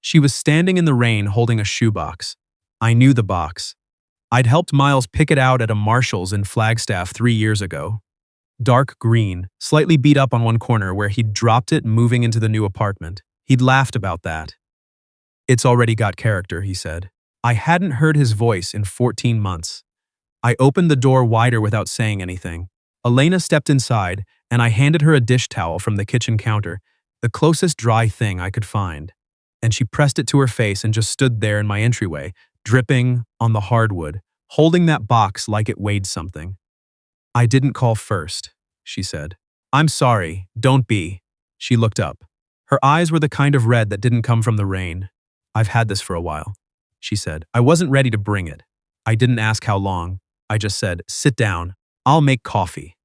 She was standing in the rain holding a shoebox. I knew the box. I'd helped Miles pick it out at a Marshall's in Flagstaff 3 years ago. Dark green, slightly beat up on one corner where he'd dropped it moving into the new apartment. He'd laughed about that. "It's already got character," he said. I hadn't heard his voice in 14 months. I opened the door wider without saying anything. Elena stepped inside, and I handed her a dish towel from the kitchen counter, the closest dry thing I could find. And she pressed it to her face and just stood there in my entryway, dripping on the hardwood, holding that box like it weighed something. "I didn't call first," she said. "I'm sorry, don't be." She looked up. Her eyes were the kind of red that didn't come from the rain. "I've had this for a while," she said. "I wasn't ready to bring it. I didn't ask how long. I just said, 'Sit down. I'll make coffee.'"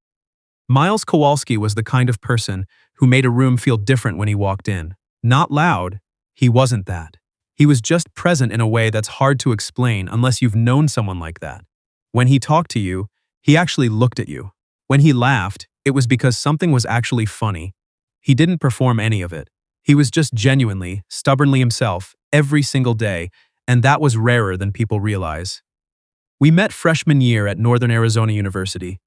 Miles Kowalski was the kind of person who made a room feel different when he walked in. Not loud. He wasn't that. He was just present in a way that's hard to explain unless you've known someone like that. When he talked to you, he actually looked at you. When he laughed, it was because something was actually funny. He didn't perform any of it. He was just genuinely, stubbornly himself every single day, and that was rarer than people realize. We met freshman year at Northern Arizona University.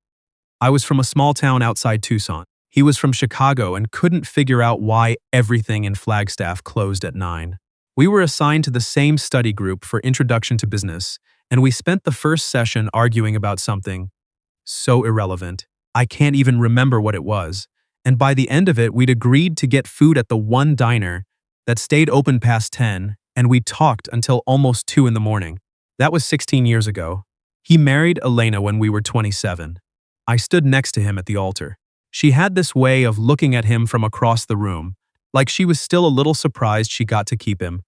I was from a small town outside Tucson. He was from Chicago and couldn't figure out why everything in Flagstaff closed at 9. We were assigned to the same study group for Introduction to Business, and we spent the first session arguing about something so irrelevant. I can't even remember what it was. And by the end of it, we'd agreed to get food at the one diner that stayed open past 10, and we talked until almost 2 in the morning. That was 16 years ago. He married Elena when we were 27. I stood next to him at the altar. She had this way of looking at him from across the room, like she was still a little surprised she got to keep him.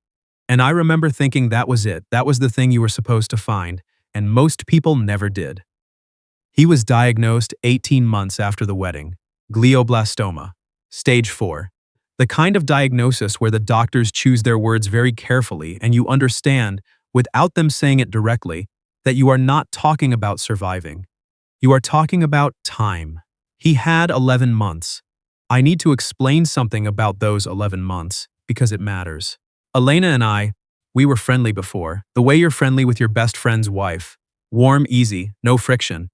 And I remember thinking that was it, that was the thing you were supposed to find, and most people never did. He was diagnosed 18 months after the wedding. Glioblastoma. Stage 4. The kind of diagnosis where the doctors choose their words very carefully and you understand, without them saying it directly, that you are not talking about surviving. You are talking about time. He had 11 months. I need to explain something about those 11 months, because it matters. Elena and we were friendly before, the way you're friendly with your best friend's wife. Warm, easy, no friction.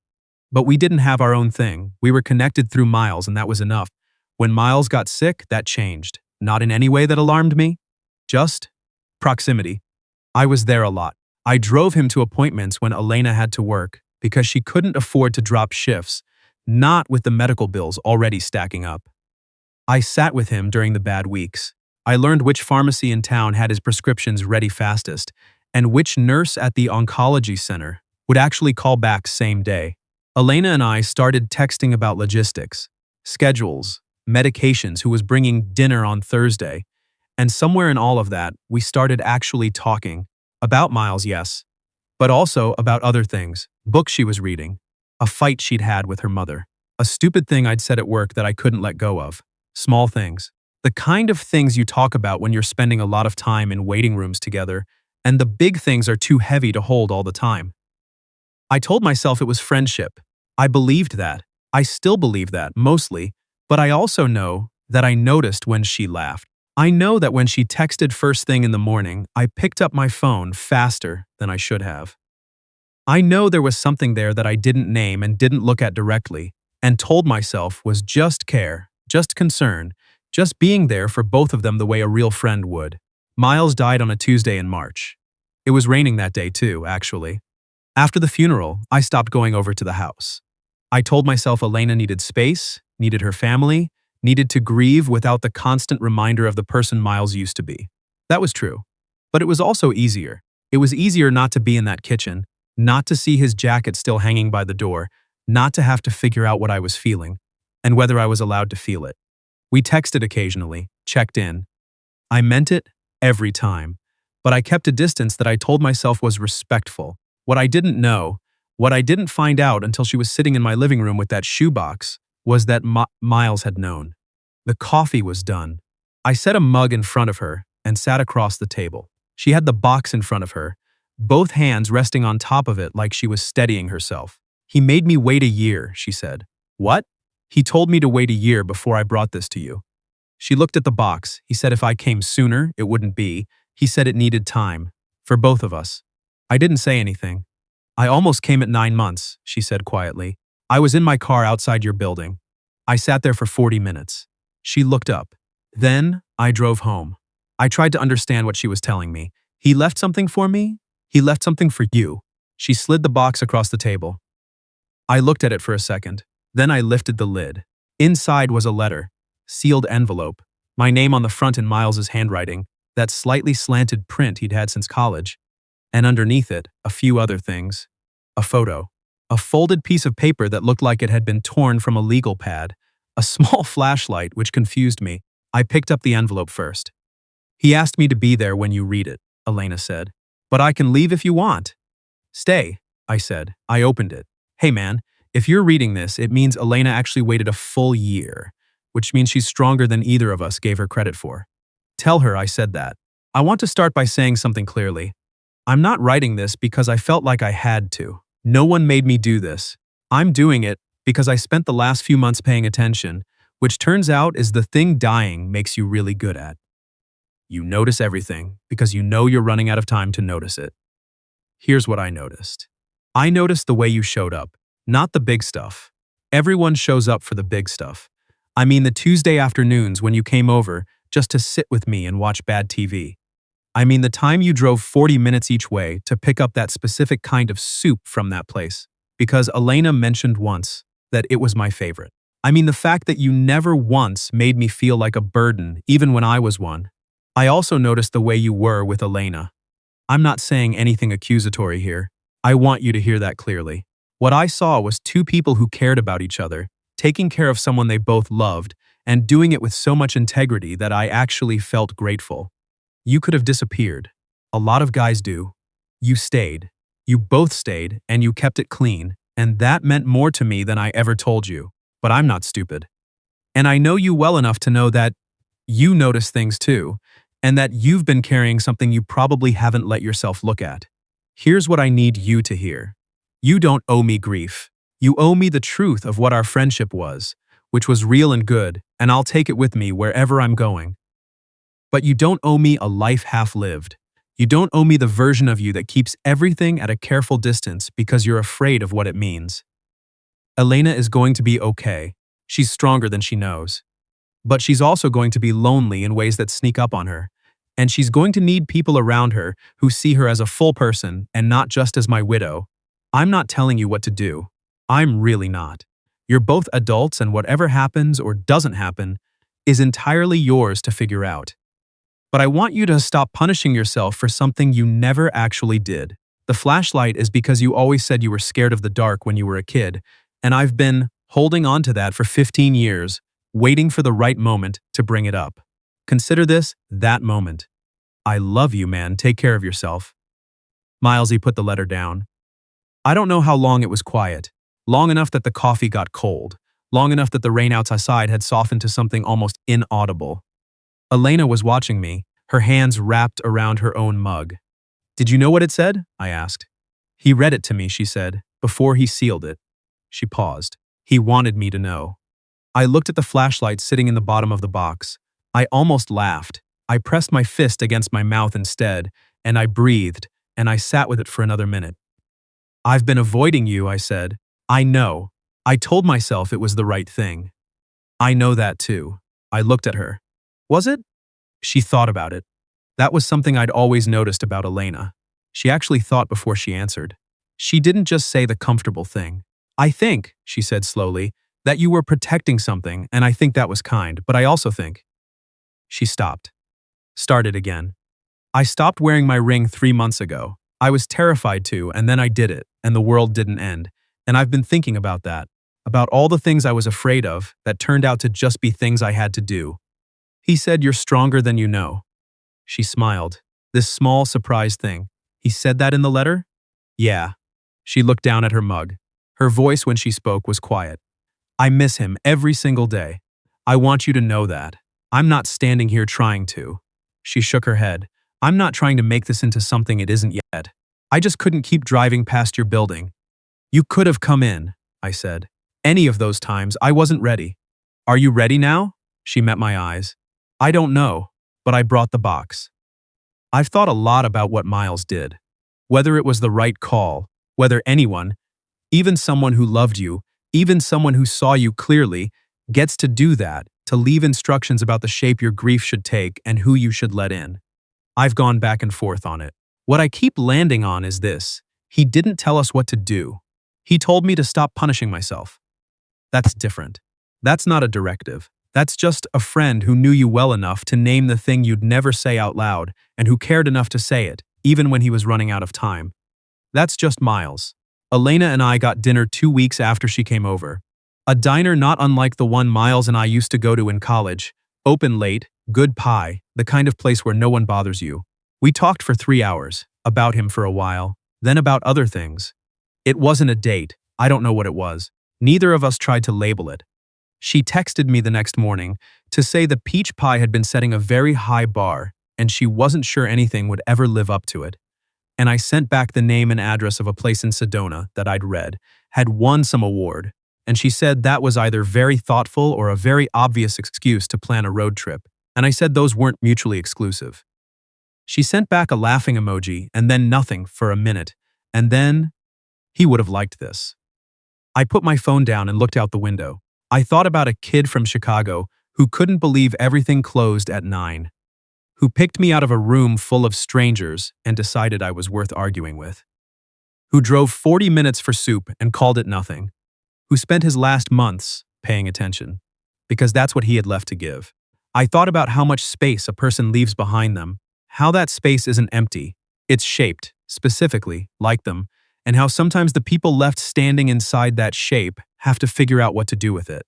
But we didn't have our own thing. We were connected through Miles, and that was enough. When Miles got sick, that changed. Not in any way that alarmed me. Just proximity. I was there a lot. I drove him to appointments when Elena had to work, because she couldn't afford to drop shifts, not with the medical bills already stacking up. I sat with him during the bad weeks. I learned which pharmacy in town had his prescriptions ready fastest, and which nurse at the oncology center would actually call back same day. Elena and I started texting about logistics, schedules, medications, who was bringing dinner on Thursday, and somewhere in all of that, we started actually talking. About Miles, yes, but also about other things, books she was reading, a fight she'd had with her mother, a stupid thing I'd said at work that I couldn't let go of, small things. The kind of things you talk about when you're spending a lot of time in waiting rooms together, and the big things are too heavy to hold all the time. I told myself it was friendship. I believed that. I still believe that, mostly, but I also know that I noticed when she laughed. I know that when she texted first thing in the morning, I picked up my phone faster than I should have. I know there was something there that I didn't name and didn't look at directly, and told myself was just care, just concern, just being there for both of them the way a real friend would. Miles died on a Tuesday in March. It was raining that day too, actually. After the funeral, I stopped going over to the house. I told myself Elena needed space, needed her family, needed to grieve without the constant reminder of the person Miles used to be. That was true. But it was also easier. It was easier not to be in that kitchen, not to see his jacket still hanging by the door, not to have to figure out what I was feeling, and whether I was allowed to feel it. We texted occasionally, checked in. I meant it every time, but I kept a distance that I told myself was respectful. What I didn't know, what I didn't find out until she was sitting in my living room with that shoebox, was that Miles had known. The coffee was done. I set a mug in front of her and sat across the table. She had the box in front of her, both hands resting on top of it like she was steadying herself. "He made me wait a year," she said. "What?" "He told me to wait a year before I brought this to you." She looked at the box. He said if I came sooner, it wouldn't be, He said it needed time. For both of us. I didn't say anything. I almost came at 9 months, she said quietly. I was in my car outside your building. I sat there for 40 minutes. She looked up. Then, I drove home. I tried to understand what she was telling me. He left something for me? He left something for you. She slid the box across the table. I looked at it for a second. Then I lifted the lid. Inside was a letter. Sealed envelope. My name on the front in Miles's handwriting. That slightly slanted print he'd had since college. And underneath it, a few other things. A photo. A folded piece of paper that looked like it had been torn from a legal pad. A small flashlight, which confused me. I picked up the envelope first. He asked me to be there when you read it, Elena said. But I can leave if you want. Stay, I said. I opened it. Hey man, if you're reading this, it means Elena actually waited a full year, which means she's stronger than either of us gave her credit for. Tell her I said that. I want to start by saying something clearly. I'm not writing this because I felt like I had to. No one made me do this. I'm doing it because I spent the last few months paying attention, which turns out is the thing dying makes you really good at. You notice everything because you know you're running out of time to notice it. Here's what I noticed. I noticed the way you showed up, not the big stuff. Everyone shows up for the big stuff. I mean the Tuesday afternoons when you came over just to sit with me and watch bad TV. I mean the time you drove 40 minutes each way to pick up that specific kind of soup from that place, because Elena mentioned once that it was my favorite. I mean the fact that you never once made me feel like a burden, even when I was one. I also noticed the way you were with Elena. I'm not saying anything accusatory here. I want you to hear that clearly. What I saw was two people who cared about each other, taking care of someone they both loved, and doing it with so much integrity that I actually felt grateful. You could have disappeared. A lot of guys do. You stayed. You both stayed, and you kept it clean, and that meant more to me than I ever told you. But I'm not stupid. And I know you well enough to know that you notice things too, and that you've been carrying something you probably haven't let yourself look at. Here's what I need you to hear. You don't owe me grief. You owe me the truth of what our friendship was, which was real and good, and I'll take it with me wherever I'm going. But you don't owe me a life half-lived. You don't owe me the version of you that keeps everything at a careful distance because you're afraid of what it means. Elena is going to be okay. She's stronger than she knows. But she's also going to be lonely in ways that sneak up on her. And she's going to need people around her who see her as a full person and not just as my widow. I'm not telling you what to do. I'm really not. You're both adults, and whatever happens or doesn't happen is entirely yours to figure out. But I want you to stop punishing yourself for something you never actually did. The flashlight is because you always said you were scared of the dark when you were a kid, and I've been holding on to that for 15 years, waiting for the right moment to bring it up. Consider this that moment. I love you, man. Take care of yourself. Milesy put the letter down. I don't know how long it was quiet. Long enough that the coffee got cold. Long enough that the rain outside had softened to something almost inaudible. Elena was watching me, her hands wrapped around her own mug. Did you know what it said? I asked. He read it to me, she said, before he sealed it. She paused. He wanted me to know. I looked at the flashlight sitting in the bottom of the box. I almost laughed. I pressed my fist against my mouth instead, and I breathed, and I sat with it for another minute. I've been avoiding you, I said. I know. I told myself it was the right thing. I know that too. I looked at her. Was it? She thought about it. That was something I'd always noticed about Elena. She actually thought before she answered. She didn't just say the comfortable thing. I think, she said slowly, that you were protecting something, and I think that was kind, but I also think. She stopped. Started again. I stopped wearing my ring 3 months ago. I was terrified to, and then I did it, and the world didn't end. And I've been thinking about that, about all the things I was afraid of that turned out to just be things I had to do. He said, you're stronger than you know. She smiled. This small surprise thing. He said that in the letter? Yeah. She looked down at her mug. Her voice when she spoke was quiet. I miss him every single day. I want you to know that. I'm not standing here trying to. She shook her head. I'm not trying to make this into something it isn't yet. I just couldn't keep driving past your building. You could have come in, I said. Any of those times, I wasn't ready. Are you ready now? She met my eyes. I don't know, but I brought the box. I've thought a lot about what Miles did. Whether it was the right call, whether anyone, even someone who loved you, even someone who saw you clearly, gets to do that, to leave instructions about the shape your grief should take and who you should let in. I've gone back and forth on it. What I keep landing on is this: he didn't tell us what to do. He told me to stop punishing myself. That's different. That's not a directive. That's just a friend who knew you well enough to name the thing you'd never say out loud and who cared enough to say it, even when he was running out of time. That's just Miles. Elena and I got dinner 2 weeks after she came over. A diner not unlike the one Miles and I used to go to in college. Open late, good pie, the kind of place where no one bothers you. We talked for 3 hours, about him for a while, then about other things. It wasn't a date, I don't know what it was. Neither of us tried to label it. She texted me the next morning to say the peach pie had been setting a very high bar and she wasn't sure anything would ever live up to it. And I sent back the name and address of a place in Sedona that I'd read, had won some award, and she said that was either very thoughtful or a very obvious excuse to plan a road trip, and I said those weren't mutually exclusive. She sent back a laughing emoji and then nothing for a minute, and then, he would have liked this. I put my phone down and looked out the window. I thought about a kid from Chicago who couldn't believe everything closed at 9, who picked me out of a room full of strangers and decided I was worth arguing with, who drove 40 minutes for soup and called it nothing, who spent his last months paying attention, because that's what he had left to give. I thought about how much space a person leaves behind them, how that space isn't empty, it's shaped, specifically, like them, and how sometimes the people left standing inside that shape have to figure out what to do with it.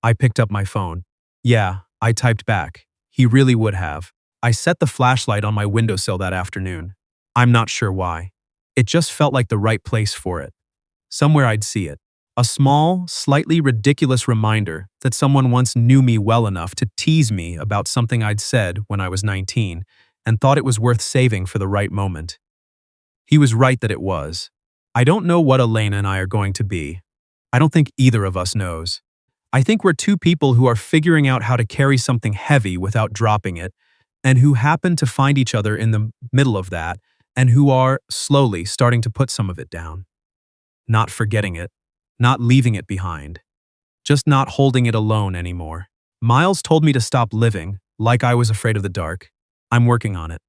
I picked up my phone. Yeah, I typed back. He really would have. I set the flashlight on my windowsill that afternoon. I'm not sure why. It just felt like the right place for it. Somewhere I'd see it. A small, slightly ridiculous reminder that someone once knew me well enough to tease me about something I'd said when I was 19 and thought it was worth saving for the right moment. He was right that it was. I don't know what Elena and I are going to be. I don't think either of us knows. I think we're two people who are figuring out how to carry something heavy without dropping it, and who happen to find each other in the middle of that, and who are, slowly, starting to put some of it down. Not forgetting it, not leaving it behind, just not holding it alone anymore. Miles told me to stop living, like I was afraid of the dark. I'm working on it.